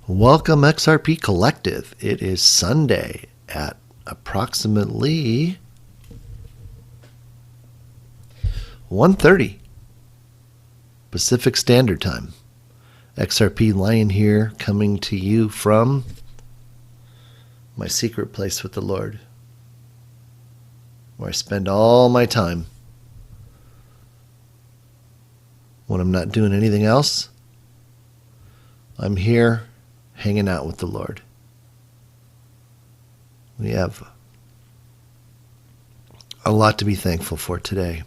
Welcome XRP Collective. It is Sunday at approximately 1:30 Pacific Standard Time. XRPLION here, coming to you from my secret place with the Lord, where I spend all my time when I'm not doing anything else. I'm here hanging out with the Lord. We have a lot to be thankful for today.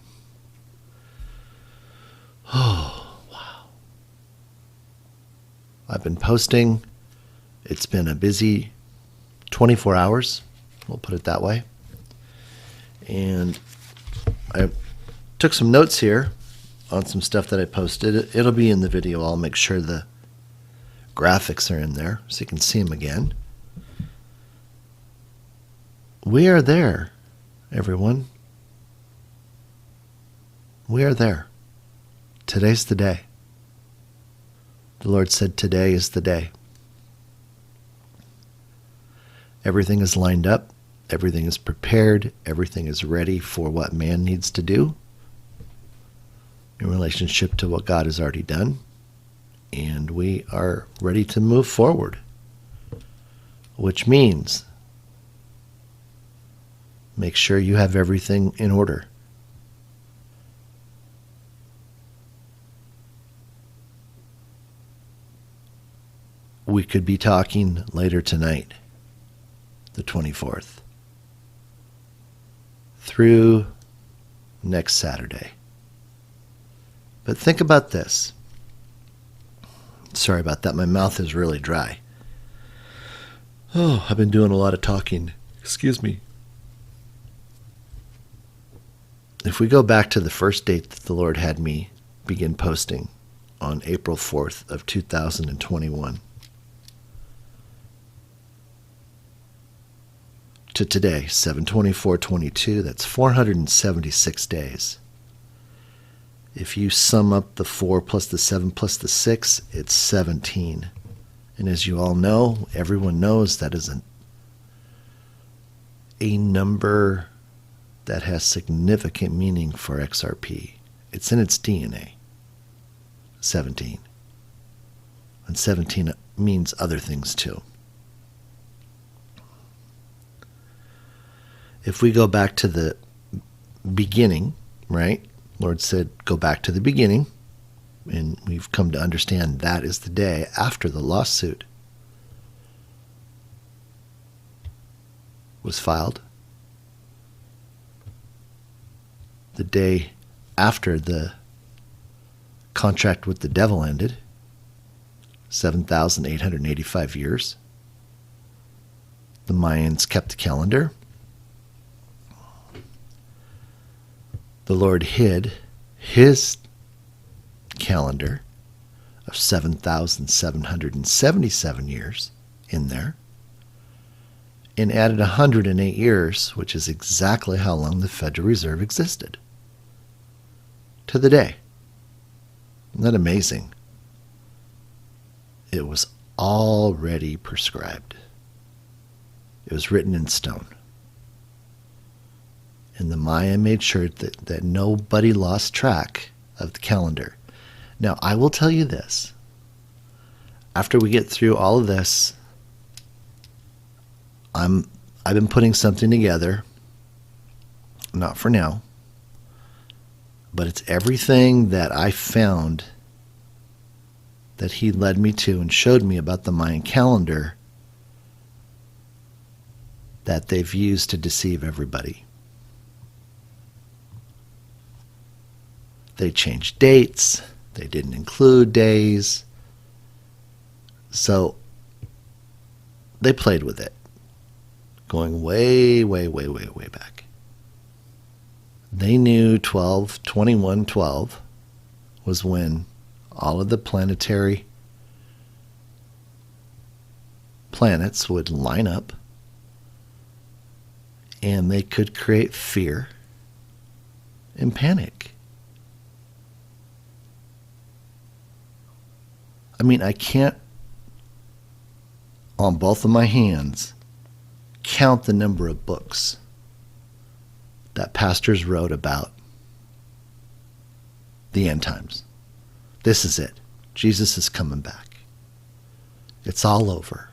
Oh, wow. I've been posting. It's been a busy 24 hours, we'll put it that way. And I took some notes here on some stuff that I posted. It'll be in the video. I'll make sure the graphics are in there so you can see them again. We are there, everyone. We are there. Today's the day. The Lord said today is the day. Everything is lined up. Everything is prepared. Everything is ready for what man needs to do in relationship to what God has already done. And we are ready to move forward, which means make sure you have everything in order. We could be talking later tonight, the 24th, through next Saturday. But think about this. Sorry about that. My mouth is really dry. Oh, I've been doing a lot of talking. Excuse me. If we go back to the first date that the Lord had me begin posting on April 4th of 2021 to today, 7/24/22, that's 476 days. If you sum up the 4 plus the 7 plus the 6, it's 17. And as you all know, everyone knows that is a number that has significant meaning for XRP. It's in its DNA, 17. And 17 means other things too. If we go back to the beginning, right? Lord said, go back to the beginning, and we've come to understand that is the day after the lawsuit was filed, the day after the contract with the devil ended, 7,885 years. The Mayans kept the calendar. The Lord hid his calendar of 7,777 years in there and added 108 years, which is exactly how long the Federal Reserve existed, to the day. Isn't that amazing? It was already prescribed. It was written in stone. And the Maya made sure that nobody lost track of the calendar. Now, I will tell you this. After we get through all of this, I've been putting something together. Not for now. But it's everything that I found that he led me to and showed me about the Mayan calendar that they've used to deceive everybody. They changed dates. They didn't include days. So they played with it, going way, way, way, way, way back. They knew 12/21/12 was when all of the planetary planets would line up, and they could create fear and panic. I mean, I can't on both of my hands count the number of books that pastors wrote about the end times. This is it. Jesus is coming back. It's all over.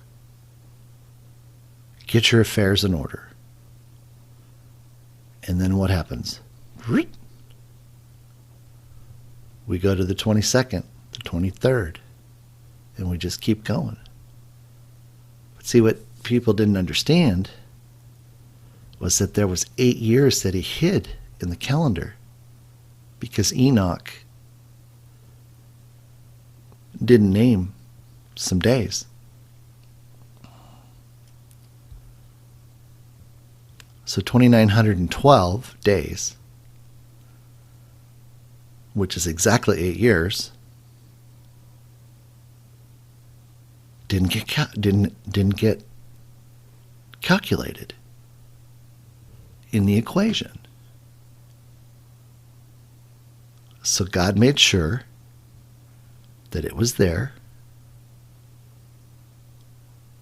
Get your affairs in order. And then what happens? We go to the 22nd, the 23rd, and we just keep going. But see, what people didn't understand was that there was 8 years that he hid in the calendar because Enoch didn't name some days. So 2,912 days, which is exactly 8 years, didn't get calculated in the equation. So God made sure that it was there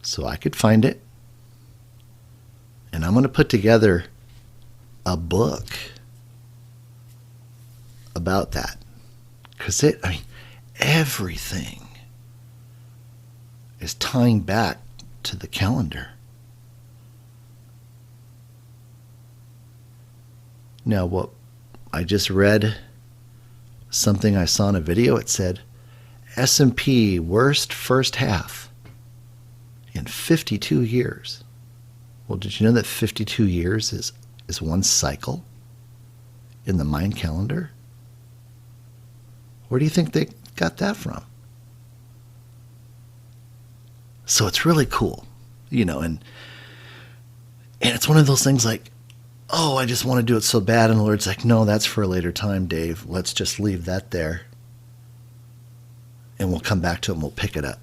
so I could find it. And I'm going to put together a book about that. Because everything is tying back to the calendar. Now, what I just read, something I saw in a video, it said S&P worst first half in 52 years. Well, did you know that 52 years is one cycle in the Mayan calendar? Where do you think they got that from? So it's really cool, and it's one of those things like, oh, I just want to do it so bad, and the Lord's like, no, that's for a later time, Dave. Let's just leave that there, and we'll come back to it and we'll pick it up.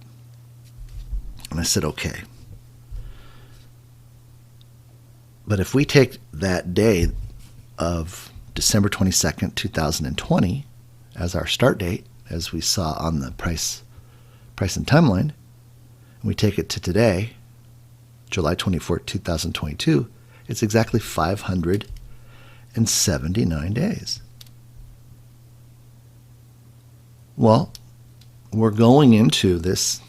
And I said, okay. But if we take that day of December 22nd, 2020 as our start date, as we saw on the price and timeline, and we take it to today, July 24th, 2022, it's exactly 579 days. Well, we're going into this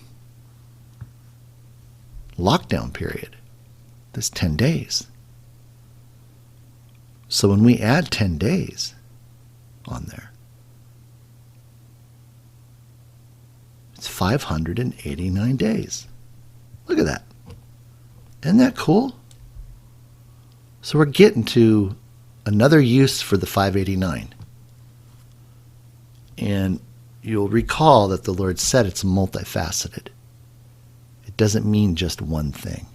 lockdown period, this 10 days. So when we add 10 days on there, it's 589 days. Look at that. Isn't that cool? So we're getting to another use for the 589. And you'll recall that the Lord said it's multifaceted. It doesn't mean just one thing.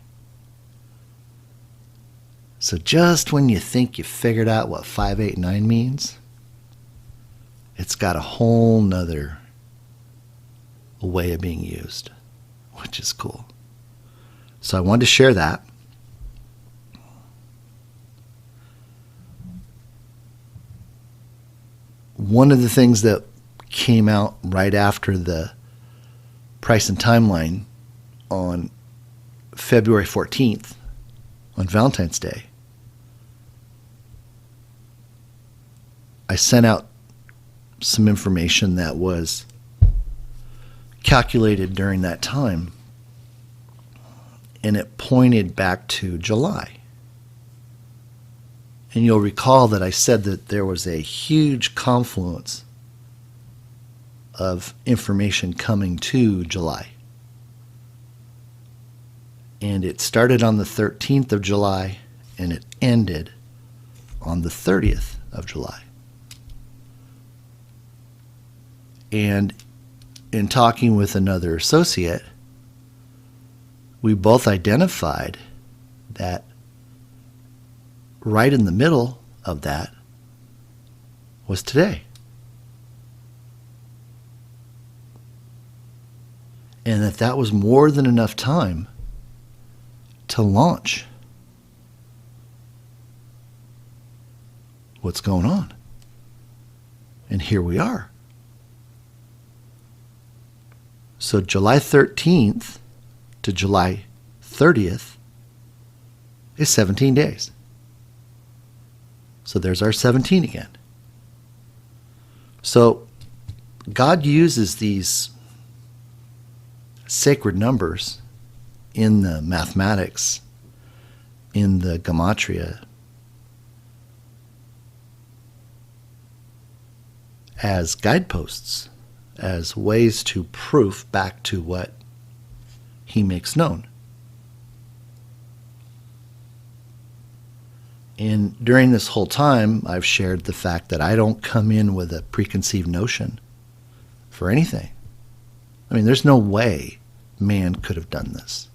So just when you think you figured out what 589 means, it's got a whole nother way of being used, which is cool. So I wanted to share that. One of the things that came out right after the price and timeline on February 14th, on Valentine's Day, I sent out some information that was calculated during that time, and it pointed back to July. And you'll recall that I said that there was a huge confluence of information coming to July. And it started on the 13th of July, and it ended on the 30th of July. And in talking with another associate, we both identified that right in the middle of that was today. And that was more than enough time to launch what's going on. And here we are. So July 13th, to July 30th is 17 days. So there's our 17 again. So God uses these sacred numbers in the mathematics, in the gematria, as guideposts, as ways to proof back to what he makes known. And during this whole time, I've shared the fact that I don't come in with a preconceived notion for anything. I mean, there's no way man could have done this.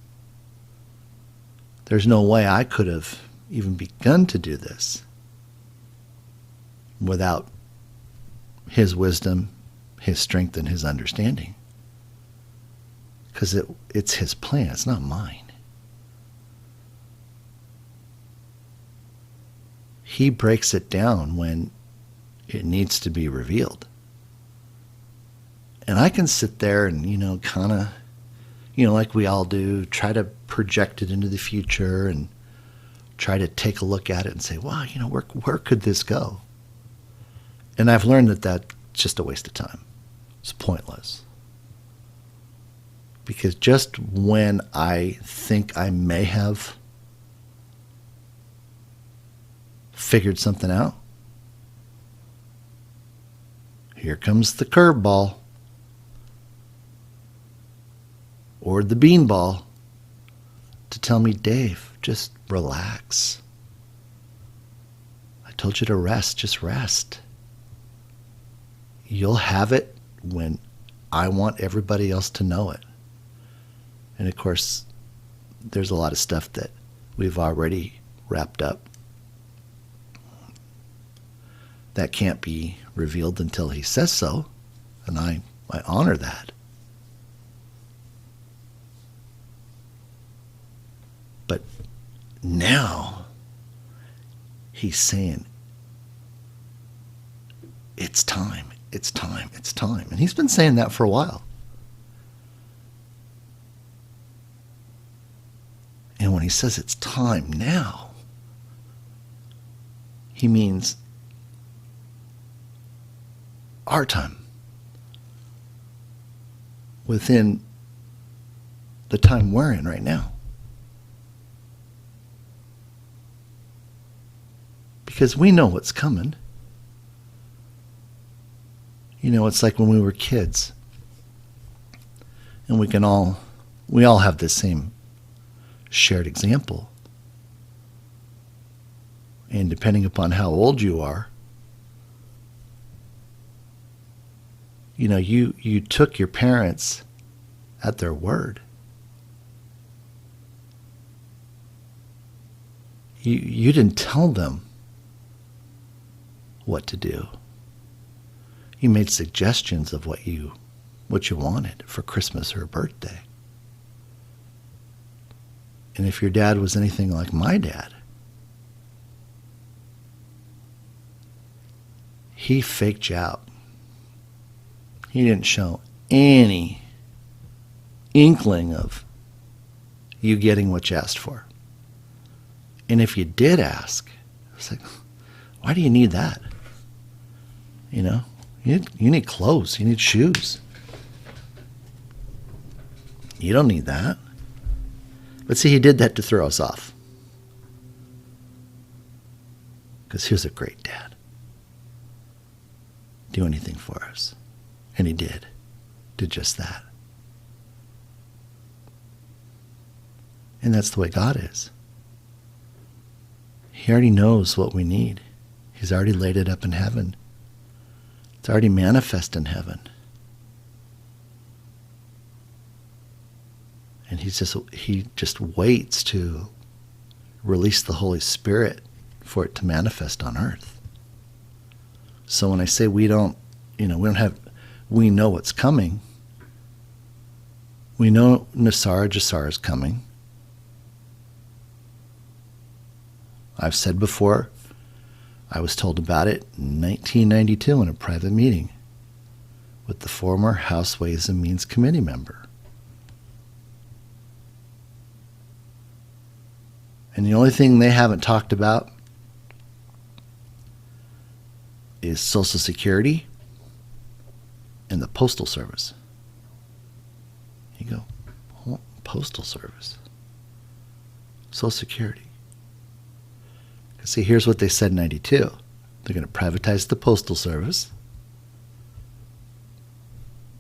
There's no way I could have even begun to do this without his wisdom, his strength, and his understanding. Because it's his plan, it's not mine. He breaks it down when it needs to be revealed. And I can sit there and, kind of, like we all do, try to project it into the future and try to take a look at it and say, wow, where could this go? And I've learned that that's just a waste of time. It's pointless. Because just when I think I may have figured something out, here comes the curveball or the beanball to tell me, Dave, just relax. I told you to rest, just rest. You'll have it when I want everybody else to know it. And of course, there's a lot of stuff that we've already wrapped up that can't be revealed until he says so, and I honor that. But now he's saying, it's time, it's time, it's time. And he's been saying that for a while. And when he says it's time now, he means our time, within the time we're in right now. Because we know what's coming. It's like when we were kids, and we all have this same shared example. And depending upon how old you are, you took your parents at their word. You didn't tell them what to do. You made suggestions of what you wanted for Christmas or a birthday. And if your dad was anything like my dad, he faked you out. He didn't show any inkling of you getting what you asked for. And if you did ask, it's like, why do you need that? You need clothes, you need shoes. You don't need that. But see, he did that to throw us off. Because he was a great dad. Do anything for us. And he did just that. And that's the way God is. He already knows what we need. He's already laid it up in heaven. It's already manifest in heaven. And he just waits to release the Holy Spirit for it to manifest on earth. So when I say we know what's coming. We know Jasar is coming. I've said before, I was told about it in 1992 in a private meeting with the former House Ways and Means Committee member. And the only thing they haven't talked about is Social Security and the Postal Service. You go, oh, Postal Service, Social Security. See, here's what they said in 92. They're going to privatize the Postal Service.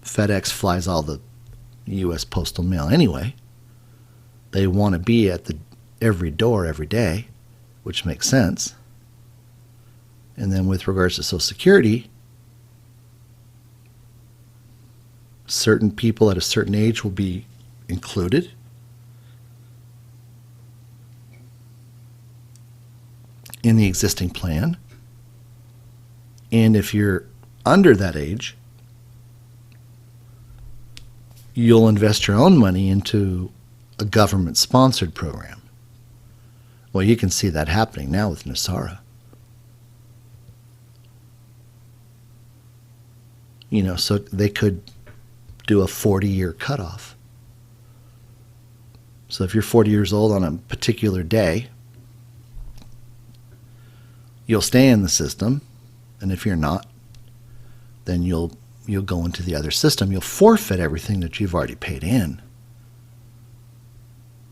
FedEx flies all the U.S. postal mail anyway. They want to be at every door every day, which makes sense. And then with regards to Social Security, certain people at a certain age will be included. In the existing plan. And if you're under that age, you'll invest your own money into a government-sponsored program. Well, you can see that happening now with NESARA. You know, so they could do a 40-year cutoff. So if you're 40 years old on a particular day, you'll stay in the system, and if you're not, then you'll go into the other system. You'll forfeit everything that you've already paid in.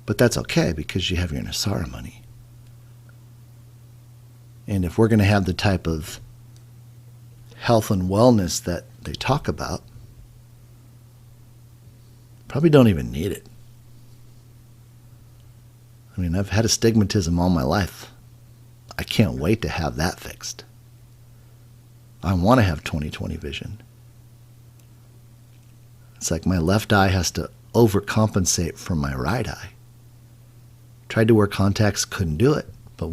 But that's okay because you have your NESARA money. And if we're going to have the type of health and wellness that they talk about, probably don't even need it. I mean, I've had astigmatism all my life. I can't wait to have that fixed. I want to have 20/20 vision. It's like my left eye has to overcompensate for my right eye. Tried to wear contacts, couldn't do it. But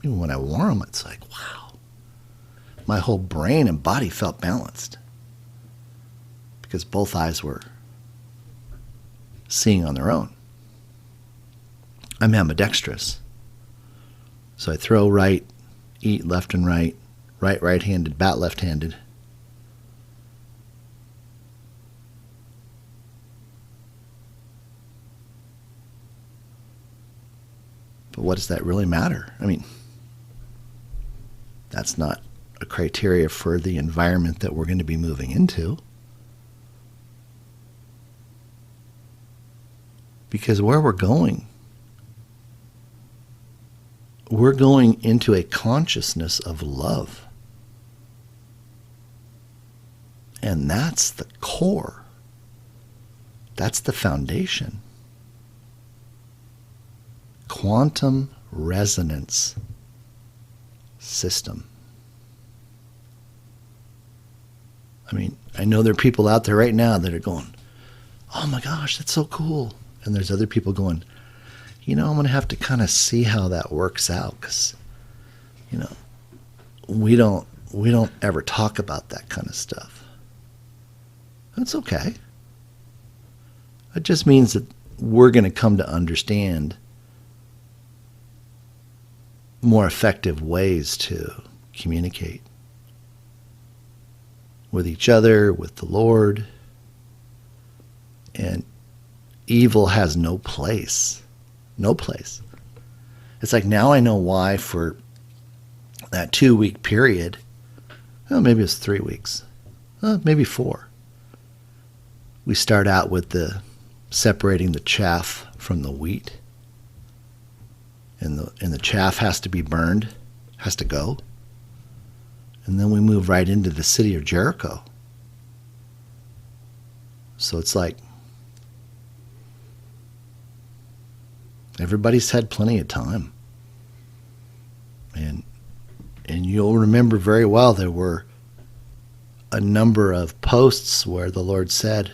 even when I wore them, it's like, wow. My whole brain and body felt balanced because both eyes were seeing on their own. I'm ambidextrous. So I throw right, eat left and right, right-handed, bat left-handed. But what does that really matter? I mean, that's not a criteria for the environment that we're going to be moving into. Because where we're going into a consciousness of love. And that's the core. That's the foundation. Quantum resonance system. I mean, I know there are people out there right now that are going, oh my gosh, that's so cool. And there's other people going, you know, I'm going to have to kind of see how that works out because, you know, we don't ever talk about that kind of stuff. That's okay. It just means that we're going to come to understand more effective ways to communicate with each other, with the Lord. And evil has no place. No place. It's like now I know why for that 2-week period, well, maybe it's 3 weeks, maybe 4. We start out with the separating the chaff from the wheat. And the chaff has to be burned, has to go. And then we move right into the city of Jericho. So it's like everybody's had plenty of time. And you'll remember very well there were a number of posts where the Lord said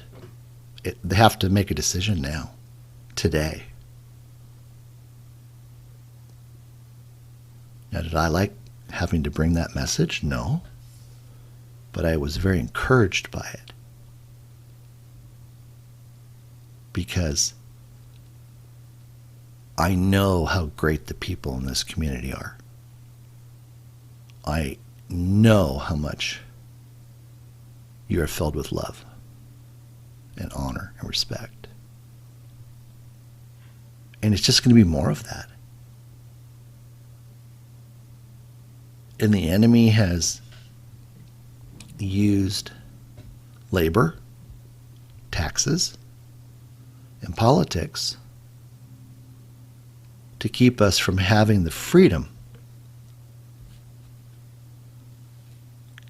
they have to make a decision now, today. Now, did I like having to bring that message? No. But I was very encouraged by it. Because I know how great the people in this community are. I know how much you are filled with love and honor and respect. And it's just going to be more of that. And the enemy has used labor, taxes, and politics to keep us from having the freedom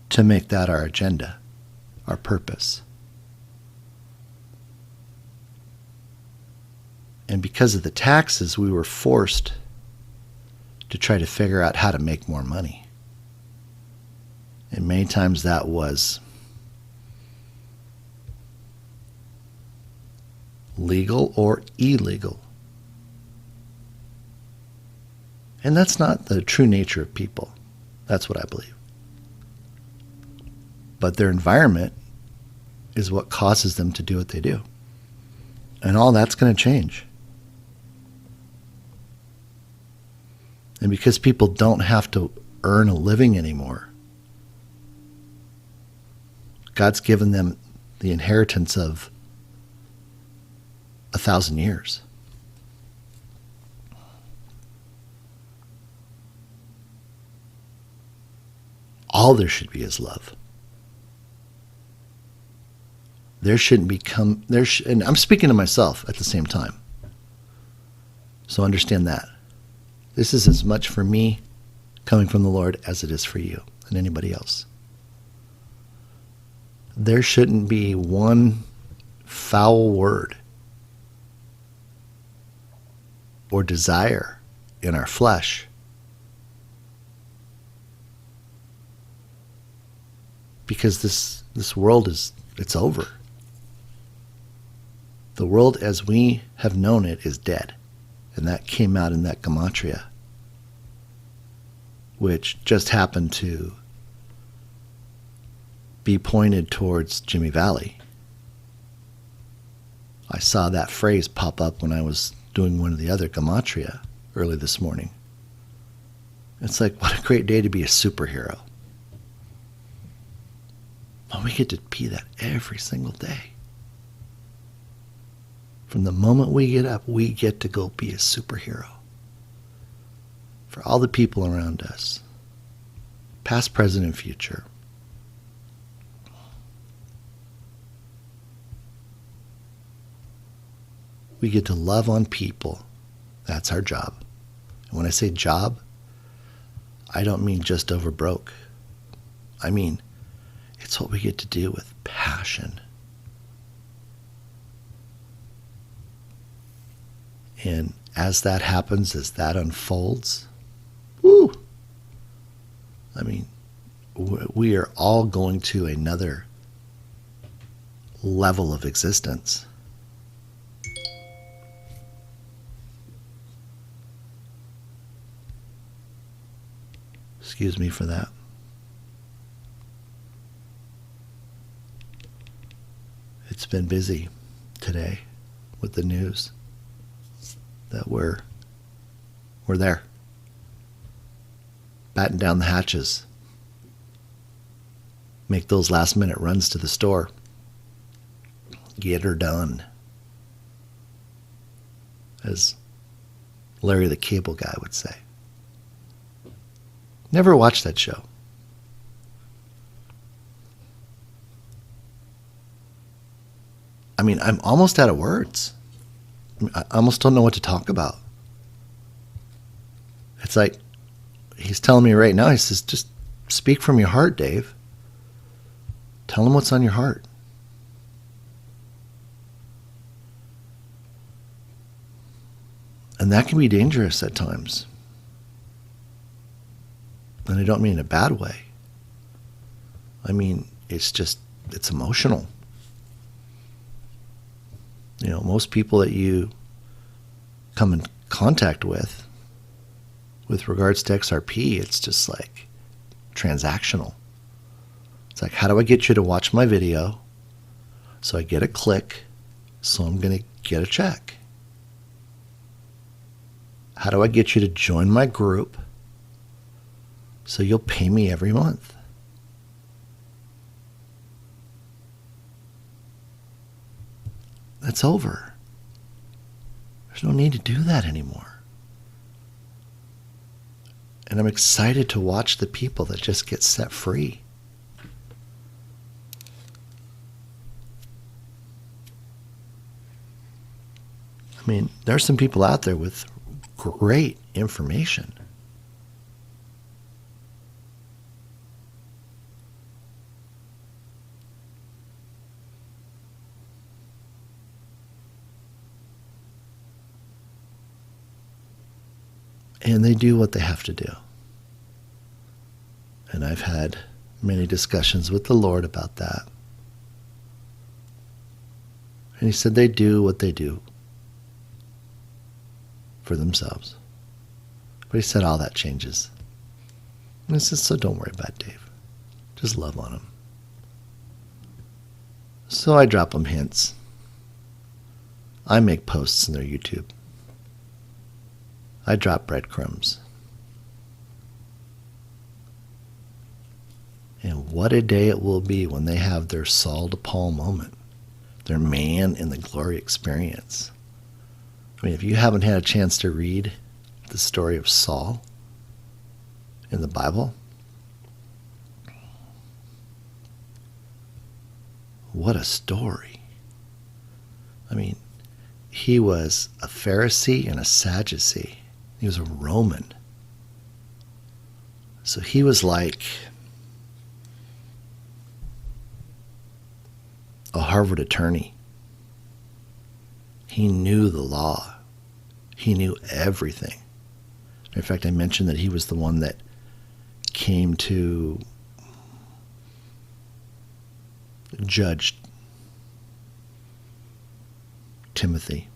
to make that our agenda, our purpose. And because of the taxes, we were forced to try to figure out how to make more money. And many times that was legal or illegal. And that's not the true nature of people. That's what I believe. But their environment is what causes them to do what they do. And all that's going to change. And because people don't have to earn a living anymore, God's given them the inheritance of 1,000 years. All there should be is love. There shouldn't become, and I'm speaking to myself at the same time. So understand that. This is as much for me coming from the Lord as it is for you and anybody else. There shouldn't be one foul word or desire in our flesh because this world it's over. The world as we have known it is dead. And that came out in that gematria, which just happened to be pointed towards Jimmy Valley. I saw that phrase pop up when I was doing one of the other gematria early this morning. It's like, what a great day to be a superhero. Well, we get to be that every single day. From the moment we get up, we get to go be a superhero. For all the people around us, past, present, and future. We get to love on people. That's our job. And when I say job, I don't mean just over broke. I mean, it's what we get to do with passion. And as that happens, as that unfolds, woo! I mean, we are all going to another level of existence. Excuse me for that. It's been busy today with the news that we're there. Batten down the hatches. Make those last minute runs to the store. Get her done. As Larry the Cable Guy would say. Never watched that show. I mean, I'm almost out of words. I almost don't know what to talk about. It's like, he's telling me right now, he says, just speak from your heart, Dave. Tell him what's on your heart. And that can be dangerous at times. And I don't mean in a bad way. I mean, it's emotional. You know, most people that you come in contact with regards to XRP, it's just like transactional. It's like, how do I get you to watch my video so I get a click, so I'm going to get a check? How do I get you to join my group so you'll pay me every month? That's over. There's no need to do that anymore. And I'm excited to watch the people that just get set free. I mean, there are some people out there with great information. And they do what they have to do. And I've had many discussions with the Lord about that. And he said they do what they do for themselves. But he said all that changes. And I said, so don't worry about it, Dave. Just love on him. So I drop them hints. I make posts in their YouTube. I drop breadcrumbs. And what a day it will be when they have their Saul to Paul moment, their man in the glory experience. I mean, if you haven't had a chance to read the story of Saul in the Bible, what a story. I mean, he was a Pharisee and a Sadducee. He was a Roman. So he was like a Harvard attorney. He knew the law. He knew everything. In fact, I mentioned that he was the one that came to judge Timothy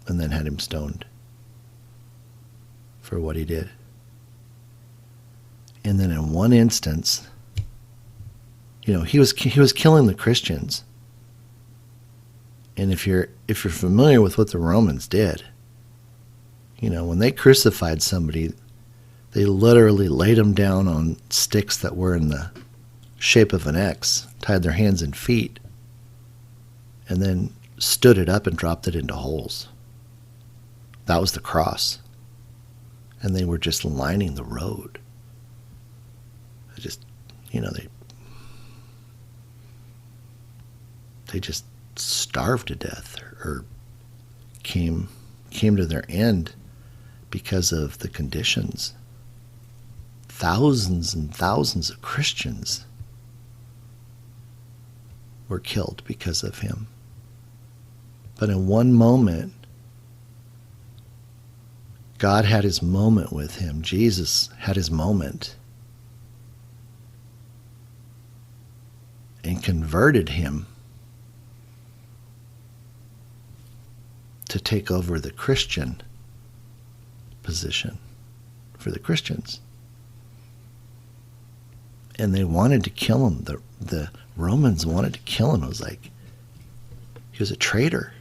and then had him stoned for what he did. And then in one instance, he was killing the Christians. And if you're familiar with what the Romans did, when they crucified somebody, they literally laid them down on sticks that were in the shape of an X, tied their hands and feet, and then stood it up and dropped it into holes. That was the cross. And they were just lining the road. They just starved to death or came to their end because of the conditions. Thousands and thousands of Christians were killed because of him. But in one moment, God had his moment with him. Jesus had his moment and converted him to take over the Christian position for the Christians. And they wanted to kill him. The Romans wanted to kill him. It was like he was a traitor.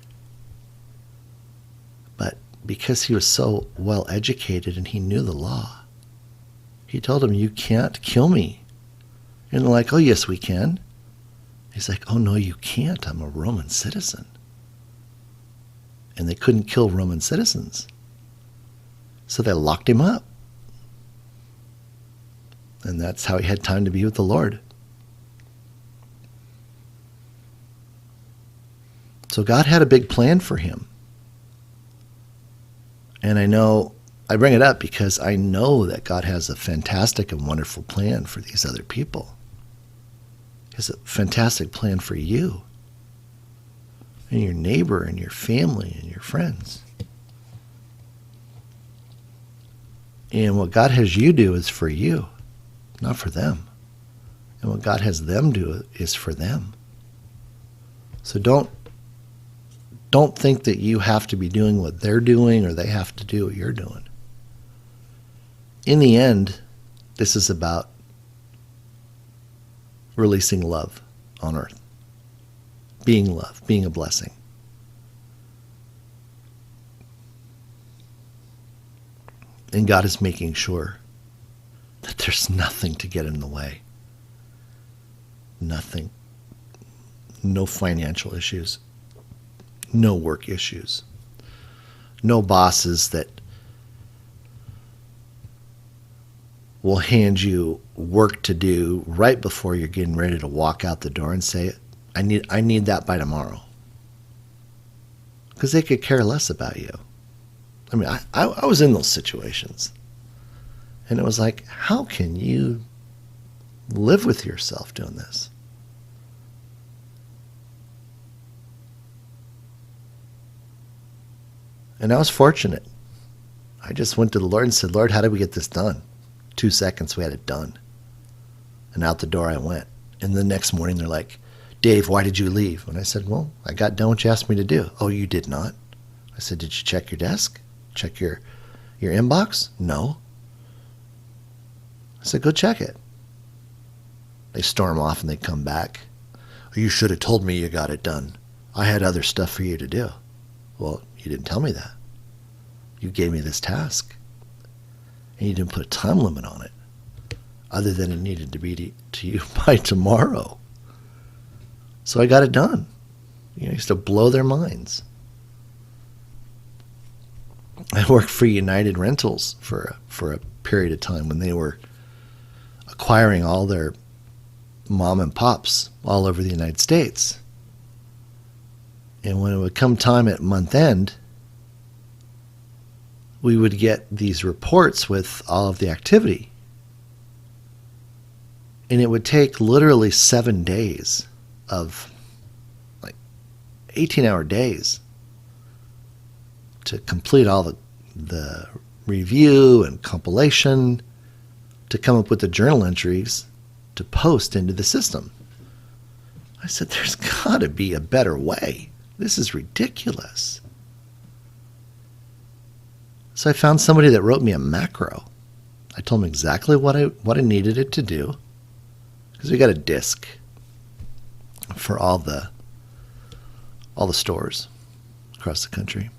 But because he was so well educated and he knew the law, he told him, you can't kill me. And they're like, oh, yes, we can. He's like, oh, no, you can't. I'm a Roman citizen. And they couldn't kill Roman citizens. So they locked him up. And that's how he had time to be with the Lord. So God had a big plan for him. And I bring it up because I know that God has a fantastic and wonderful plan for these other people. He has a fantastic plan for you and your neighbor and your family and your friends. And what God has you do is for you, not for them. And what God has them do is for them. So don't think that you have to be doing what they're doing or they have to do what you're doing. In the end, this is about releasing love on earth. Being love, being a blessing. And God is making sure that there's nothing to get in the way. Nothing. No financial issues. No work issues. No bosses that will hand you work to do right before you're getting ready to walk out the door and say, I need that by tomorrow. Because they could care less about you. I mean, I was in those situations. And it was like, how can you live with yourself doing this? And I was fortunate. I just went to the Lord and said, Lord, how did we get this done? 2 seconds, we had it done. And out the door I went. And the next morning they're like, Dave, why did you leave? And I said, well, I got done what you asked me to do. Oh, you did not? I said, did you check your desk? Check your inbox? No. I said, go check it. They storm off and they come back. Oh, you should have told me you got it done. I had other stuff for you to do. Well, you didn't tell me that. You gave me this task. And you didn't put a time limit on it. Other than it needed to be to you by tomorrow. So I got it done. You know, I used to blow their minds. I worked for United Rentals for a period of time when they were acquiring all their mom and pops all over the United States. And when it would come time at month end, we would get these reports with all of the activity. And it would take literally 7 days of like 18-hour days to complete all the review and compilation to come up with the journal entries to post into the system. I said, there's got to be a better way. This is ridiculous. So I found somebody that wrote me a macro. I told him exactly what I needed it to do. Because we got a disk for all the stores across the country.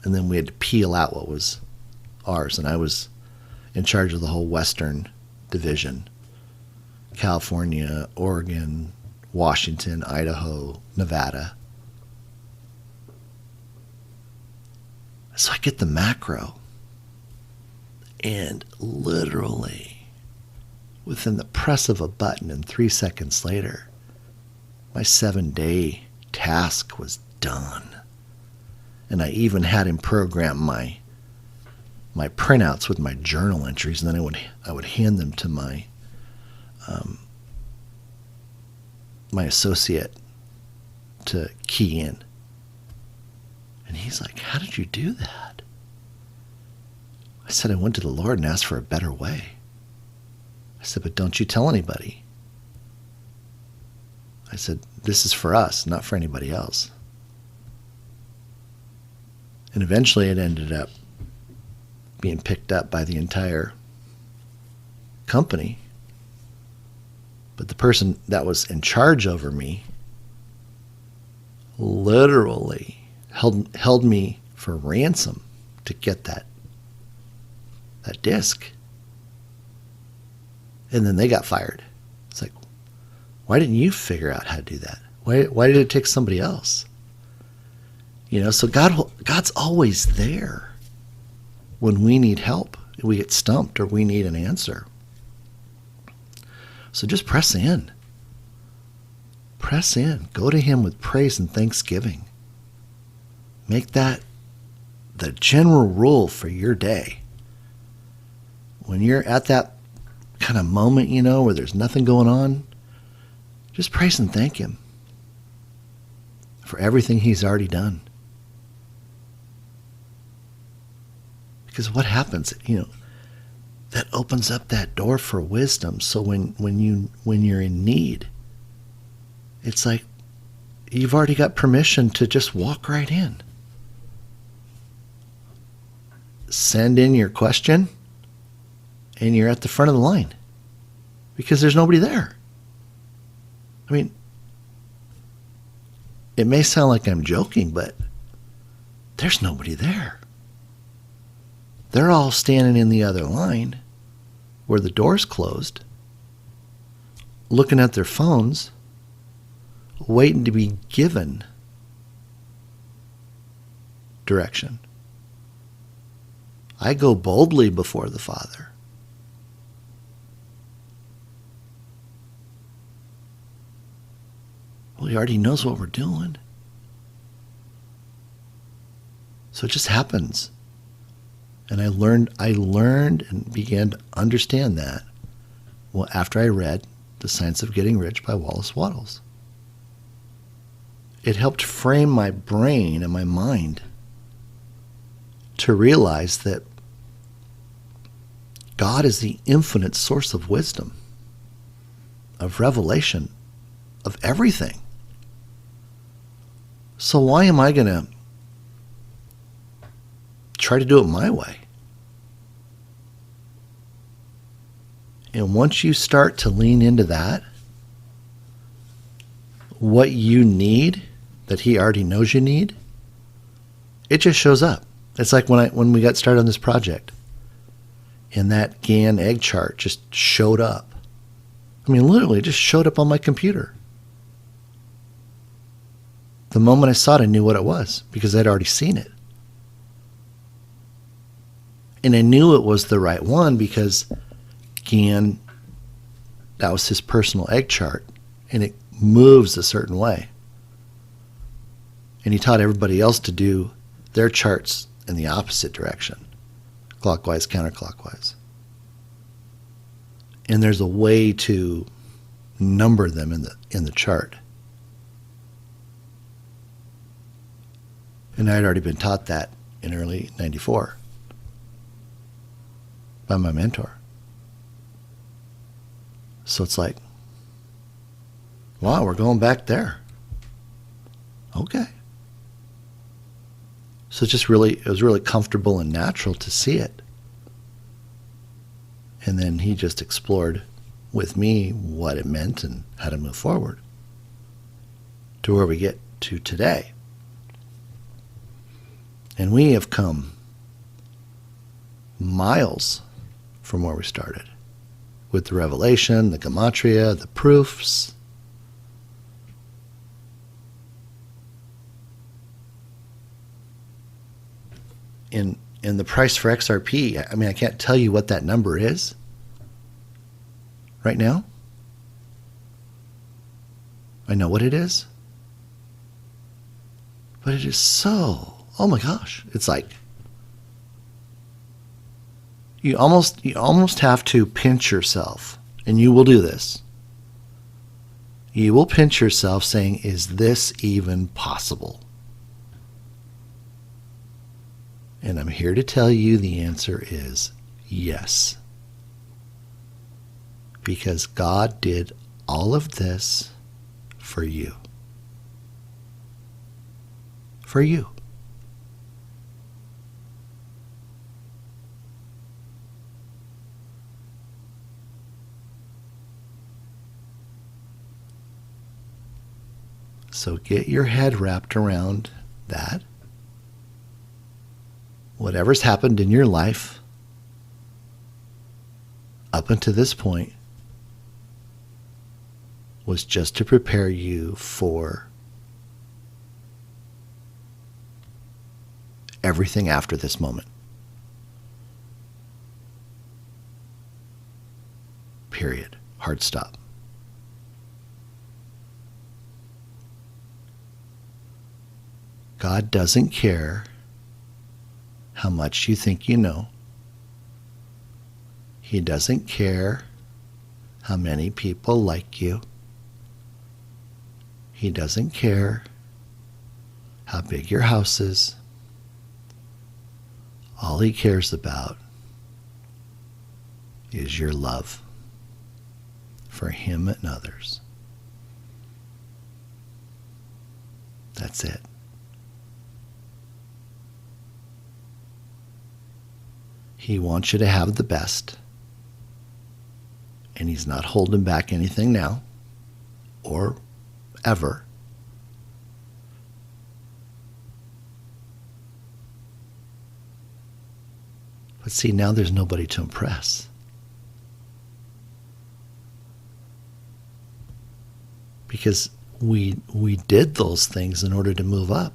And then we had to peel out what was ours. And I was in charge of the whole Western division. California, Oregon, Washington, Idaho, Nevada. So I get the macro. And literally, within the press of a button and 3 seconds later, my 7-day task was done. And I even had him program my printouts with my journal entries, and then I would hand them to my associate to key in. And he's like, how did you do that? I said, I went to the Lord and asked for a better way. I said, but don't you tell anybody. I said, this is for us, not for anybody else. And eventually it ended up being picked up by the entire company. But the person that was in charge over me literally held me for ransom to get that disc. And then they got fired. It's like, why didn't you figure out how to do that? Why did it take somebody else? You know, so God's always there when we need help, we get stumped, or we need an answer. So just press in. Press in. Go to Him with praise and thanksgiving. Make that the general rule for your day. When you're at that kind of moment, you know, where there's nothing going on, just praise and thank Him for everything He's already done. Because what happens, you know, that opens up that door for wisdom. So when you're in need, it's like you've already got permission to just walk right in. Send in your question, and you're at the front of the line because there's nobody there. I mean, it may sound like I'm joking, but there's nobody there. They're all standing in the other line where the door's closed, looking at their phones, waiting to be given direction. I go boldly before the Father. Well, he already knows what we're doing. So it just happens. And I learned and began to understand that after I read The Science of Getting Rich by Wallace Wattles. It helped frame my brain and my mind to realize that God is the infinite source of wisdom, of revelation, of everything. So why am I going to try to do it my way? And once you start to lean into that, what you need, that he already knows you need, it just shows up. It's like when we got started on this project, and that GAN egg chart just showed up. I mean, literally, it just showed up on my computer. The moment I saw it, I knew what it was because I'd already seen it. And I knew it was the right one because GAN, that was his personal egg chart, and it moves a certain way. And he taught everybody else to do their charts in the opposite direction, clockwise, counterclockwise. And there's a way to number them in the chart. And I had already been taught that in early '94 by my mentor. So it's like, wow, we're going back there. Okay. So it was really comfortable and natural to see it. And then he just explored with me what it meant and how to move forward to where we get to today. And we have come miles from where we started with the revelation, the gematria, the proofs. And the price for XRP, I mean, I can't tell you what that number is right now. I know what it is. But it is so, oh my gosh, it's like, you almost have to pinch yourself, and you will do this. You will pinch yourself saying, is this even possible? And I'm here to tell you the answer is yes. Because God did all of this for you. For you. So get your head wrapped around that. Whatever's happened in your life up until this point was just to prepare you for everything after this moment. Period. Hard stop. God doesn't care how much you think you know. He doesn't care how many people like you. He doesn't care how big your house is. All he cares about is your love for him and others. That's it. He wants you to have the best, and he's not holding back anything now or ever. But see, now there's nobody to impress. Because we did those things in order to move up,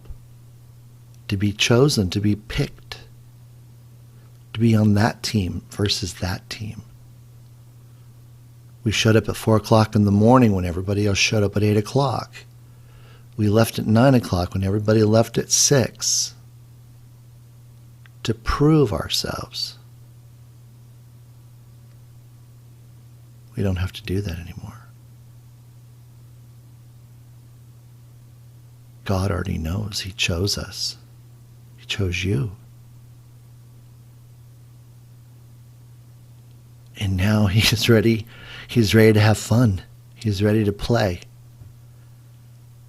to be chosen, to be picked, to be on that team versus that team. We showed up at 4 o'clock in the morning when everybody else showed up at 8 o'clock. We left at 9 o'clock when everybody left at 6 to prove ourselves. We don't have to do that anymore. God already knows. He chose us. He chose you. And now he's ready. He's ready to have fun. He's ready to play.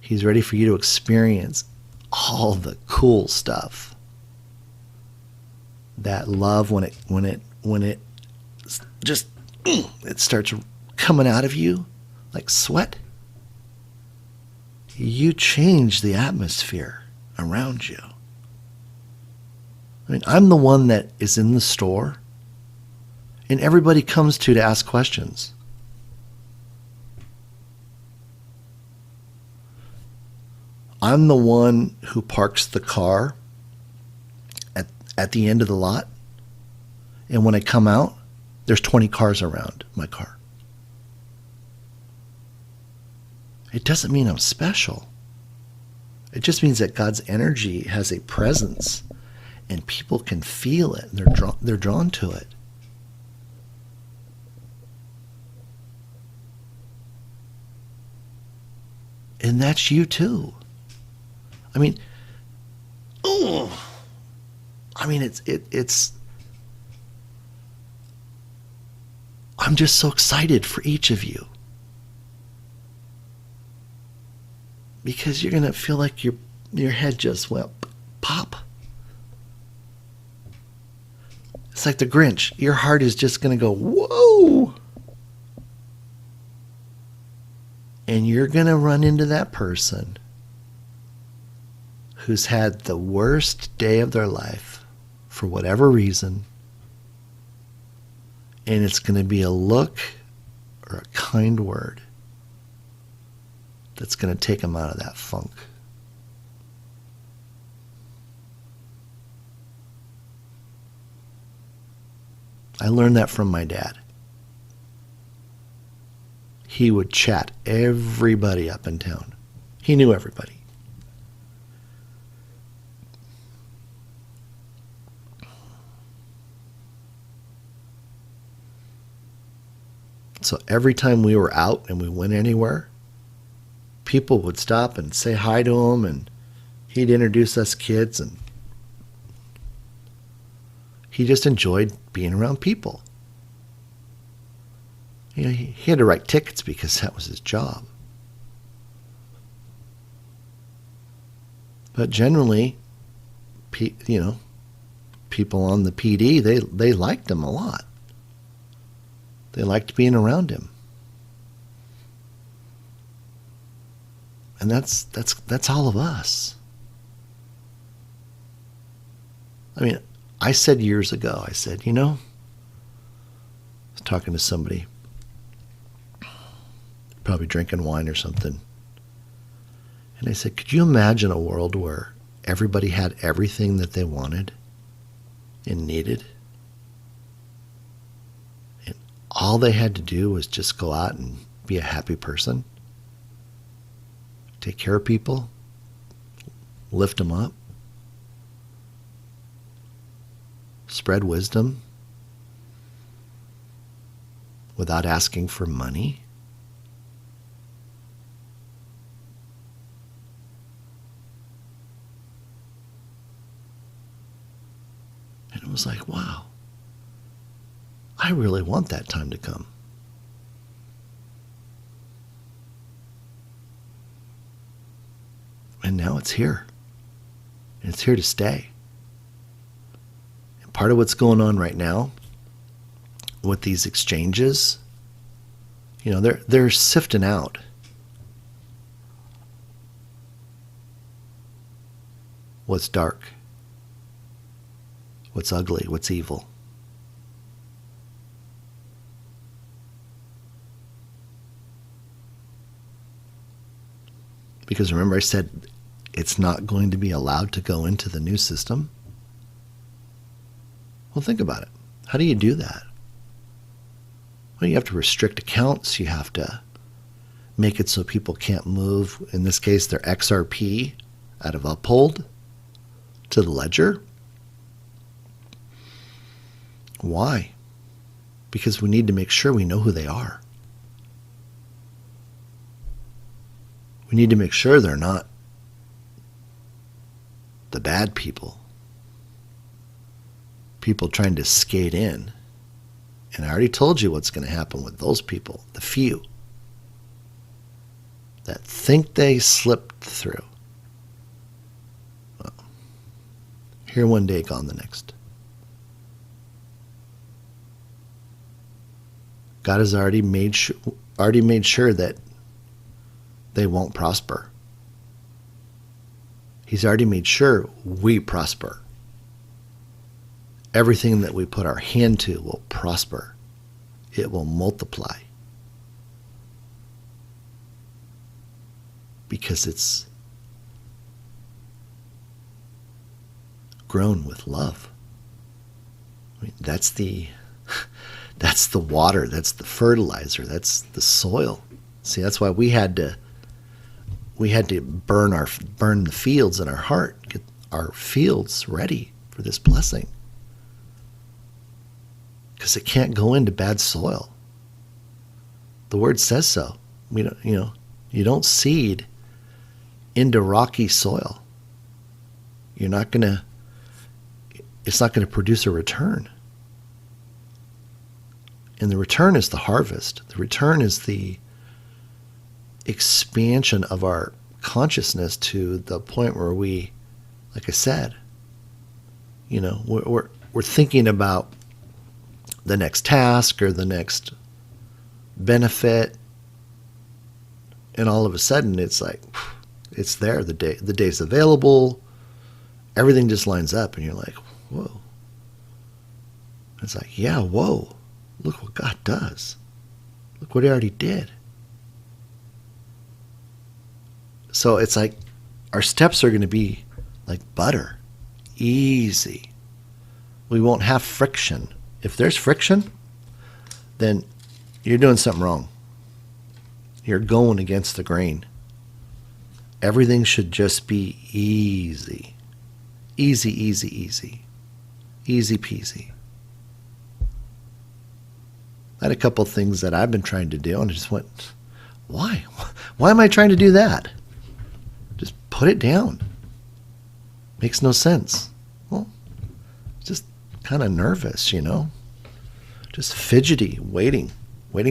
He's ready for you to experience all the cool stuff. That love when it just it starts coming out of you like sweat. You change the atmosphere around you. I mean, I'm the one that is in the store and everybody comes to ask questions. I'm the one who parks the car at the end of the lot. And when I come out, there's 20 cars around my car. It doesn't mean I'm special. It just means that God's energy has a presence and people can feel it. And they're drawn to it. And that's you too. I mean, it's I'm just so excited for each of you. Because you're going to feel like your head just went pop. It's like the Grinch. Your heart is just going to go, whoa. And you're going to run into that person who's had the worst day of their life for whatever reason. And it's going to be a look or a kind word that's going to take them out of that funk. I learned that from my dad. He would chat everybody up in town. He knew everybody. So every time we were out and we went anywhere, people would stop and say hi to him, and he'd introduce us kids, and he just enjoyed being around people. You know, he had to write tickets because that was his job. But generally, people on the PD, they liked him a lot. They liked being around him. And that's all of us. I mean, I said years ago, I said, I was talking to somebody, probably drinking wine or something. And I said, could you imagine a world where everybody had everything that they wanted and needed? And all they had to do was just go out and be a happy person, take care of people, lift them up, spread wisdom without asking for money. And it was like, wow, I really want that time to come. And now it's here. And it's here to stay. And part of what's going on right now with these exchanges, they're sifting out what's dark, what's ugly, what's evil. Because remember I said it's not going to be allowed to go into the new system? Well, think about it. How do you do that? Well, you have to restrict accounts. You have to make it so people can't move, in this case, their XRP out of Uphold to the ledger. Why? Because we need to make sure we know who they are. We need to make sure they're not the bad people. People trying to skate in. And I already told you what's going to happen with those people, the few that think they slipped through. Well, here one day, gone the next. God has already made sure that they won't prosper. He's already made sure we prosper. Everything that we put our hand to will prosper. It will multiply. Because it's grown with love. I mean, that's the water, that's the fertilizer, that's the soil. See, that's why we had to burn the fields in our heart, get our fields ready for this blessing. Because it can't go into bad soil. The word says so. You don't seed into rocky soil. It's not going to produce a return. And the return is the harvest. The return is the expansion of our consciousness to the point where we, like I said, we're thinking about the next task or the next benefit, and all of a sudden it's like it's there. The day's available. Everything just lines up, and you're like, whoa. It's like, yeah, whoa. Look what God does. Look what He already did. So it's like our steps are going to be like butter, easy. We won't have friction. If there's friction, then you're doing something wrong. You're going against the grain. Everything should just be easy. Easy, easy, easy. Easy peasy. I had a couple things that I've been trying to do, and I just went, why? Why am I trying to do that? Just put it down. Makes no sense. Well, just kind of nervous, just fidgety, waiting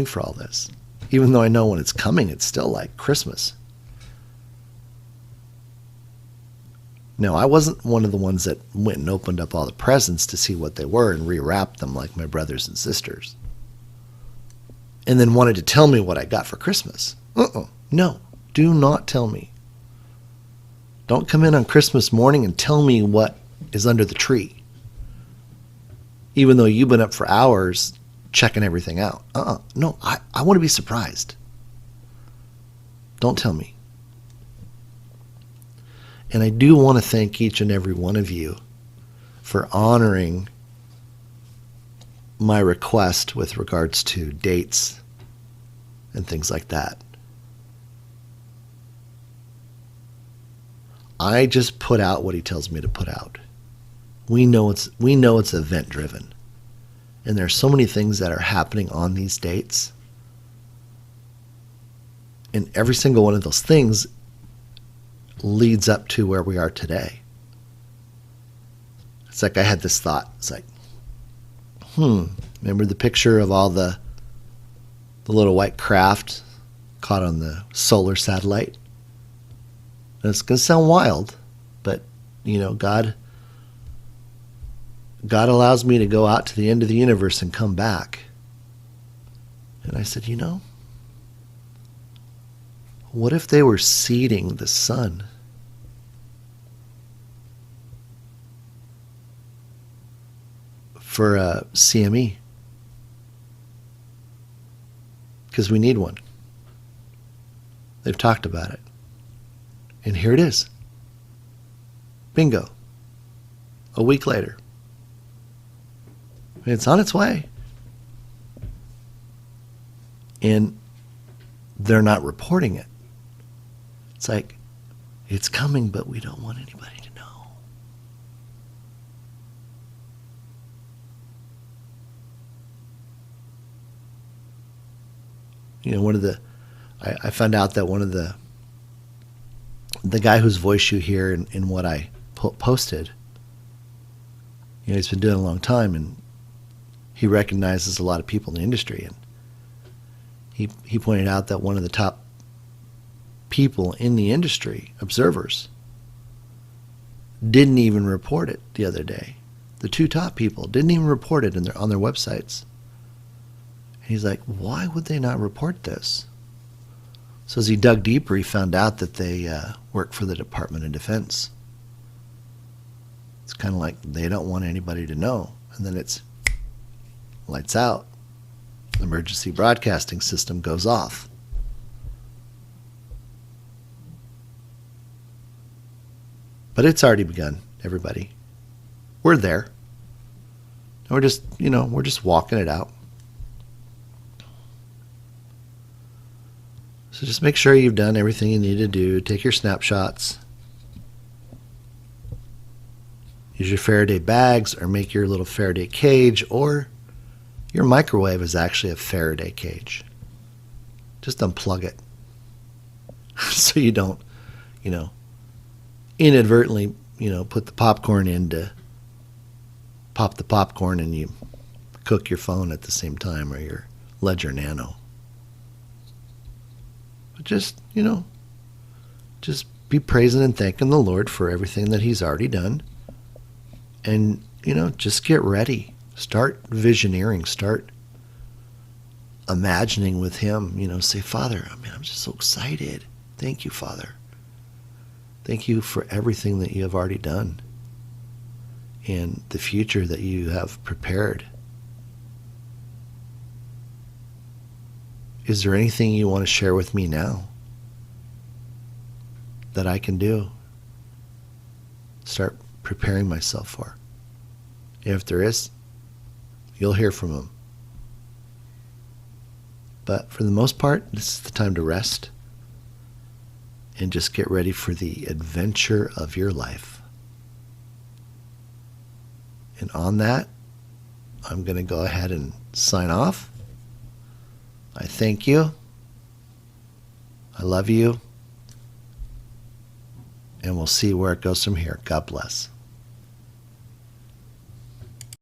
for all this. Even though I know when it's coming, it's still like Christmas. No, I wasn't one of the ones that went and opened up all the presents to see what they were and rewrapped them like my brothers and sisters. And then wanted to tell me what I got for Christmas. No, do not tell me. Don't come in on Christmas morning and tell me what is under the tree. Even though you've been up for hours checking everything out. No, I want to be surprised. Don't tell me. And I do want to thank each and every one of you for honoring my request with regards to dates and things like that. I just put out what He tells me to put out. We know it's event driven. And there's so many things that are happening on these dates. And every single one of those things leads up to where we are today. It's like I had this thought. It's like, remember the picture of all the little white craft caught on the solar satellite? And it's going to sound wild, but, God allows me to go out to the end of the universe and come back. And I said, what if they were seeding the sun? For a CME? Because we need one. They've talked about it. And here it is. Bingo. A week later. It's on its way. And they're not reporting it. It's like, it's coming, but we don't want anybody to know. You know, I found out that one of the guy whose voice you hear in what I posted, you know, he's been doing it a long time, and he recognizes a lot of people in the industry, and he pointed out that one of the top people in the industry, observers, didn't even report it the other day. The two top people didn't even report it on their websites. And he's like, why would they not report this? So as he dug deeper, he found out that they work for the Department of Defense. It's kind of like they don't want anybody to know. And then it's lights out. The emergency broadcasting system goes off. But it's already begun, everybody. We're there. And we're just, you know, we're just walking it out. So just make sure you've done everything you need to do. Take your snapshots. Use your Faraday bags, or make your little Faraday cage, or your microwave is actually a Faraday cage. Just unplug it so you don't, you know, inadvertently, you know, put the popcorn in to pop the popcorn and you cook your phone at the same time, or your Ledger Nano. But just, you know, just be praising and thanking the Lord for everything that He's already done. And, you know, just get ready. Start visioneering. Start imagining with Him. You know, say, Father, I mean, I'm just so excited. Thank you, Father. Thank you for everything that you have already done and the future that you have prepared. Is there anything you want to share with me now that I can do? Start preparing myself for. If there is, you'll hear from Him. But for the most part, this is the time to rest and just get ready for the adventure of your life. And on that, I'm going to go ahead and sign off. I thank you. I love you. And we'll see where it goes from here. God bless.